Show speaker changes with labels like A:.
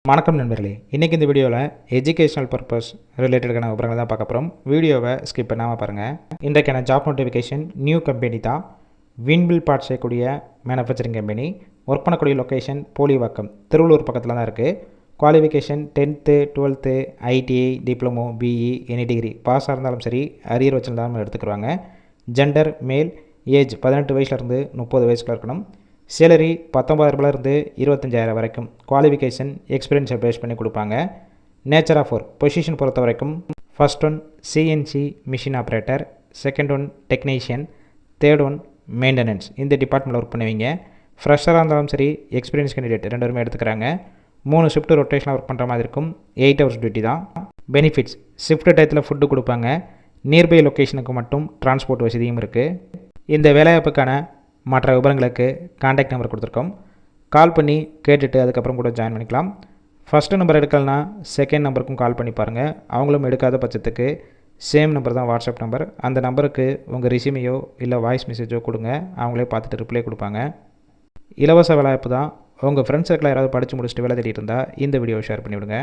A: வணக்கம் நண்பர்களே, இன்றைக்கி இந்த வீடியோவில் எஜுகேஷனல் பர்பஸ் ரிலேட்டடான விவரங்களை தான் பார்க்க போகிறோம். வீடியோவை ஸ்கிப் பண்ணாமல் பாருங்கள். இன்றைக்கான ஜாப் நோட்டிஃபிகேஷன் நியூ கம்பெனி தான். விண்வில் பார்ட் செய்யக்கூடிய மேனுஃபேக்சரிங் கம்பெனி. ஒர்க் பண்ணக்கூடிய லொக்கேஷன் போலிவாக்கம், திருவள்ளூர் பக்கத்தில் தான் இருக்குது. Qualification 10th 12th ITI diploma BE any degree பாஸாக இருந்தாலும் சரி, அரியர் வச்சுருந்தாலும் எடுத்துக்கிறாங்க. ஜெண்டர் மேல், ஏஜ் 18 வயசுலேருந்து 30 வயசுக்குள்ள இருக்கணும். சேலரி 19,000 25,000 வரைக்கும். குவாலிஃபிகேஷன் எக்ஸ்பீரியன்ஸை பேஸ் பண்ணி கொடுப்பாங்க. நேச்சர் ஆஃப் ஒர்க் பொசிஷன் பொறுத்த வரைக்கும் first one CNC machine operator, second one technician, third one maintenance. இந்த டிபார்ட்மெண்ட்டில் ஒர்க் பண்ணுவீங்க. ஃப்ரெஷராக இருந்தாலும் சரி, எக்ஸ்பீரியன்ஸ் கேண்டிடேட் ரெண்டு பேருமே எடுத்துக்கிறாங்க. 3 ஷிஃப்ட் ரொட்டேஷனாக ஒர்க் பண்ணுற மாதிரி இருக்கும். 8 hours டியூட்டி தான். பெனிஃபிட்ஸ் ஷிஃப்ட் டயத்தில் ஃபுட்டு கொடுப்பாங்க. நியர்பை லொக்கேஷனுக்கு மட்டும் டிரான்ஸ்போர்ட் வசதியும் இருக்குது. இந்த வேலைவாய்ப்புக்கான மற்ற விவரங்களுக்கு கான்டாக்ட் நம்பர் கொடுத்துருக்கோம். கால் பண்ணி கேட்டுட்டு அதுக்கப்புறம் கூட ஜாயின் பண்ணிக்கலாம். ஃபஸ்ட்டு நம்பர் எடுக்கலனா செகண்ட் நம்பருக்கும் கால் பண்ணி பாருங்கள். அவங்களும் எடுக்காத பட்சத்துக்கு சேம் நம்பர் தான் வாட்ஸ்அப் நம்பர். அந்த நம்பருக்கு உங்கள் ரெஸ்யூமையோ இல்லை வாய்ஸ் மெசேஜோ கொடுங்க. அவங்களே பார்த்துட்டு ரிப்ளை கொடுப்பாங்க. இலவச வேலைவாய்ப்பு தான். உங்கள் ஃப்ரெண்ட்ஸ் சர்க்கிளில் யாராவது படித்து முடிச்சுட்டு வேலை தேடிட்டு இருந்தால் இந்த வீடியோவை ஷேர் பண்ணிவிடுங்க.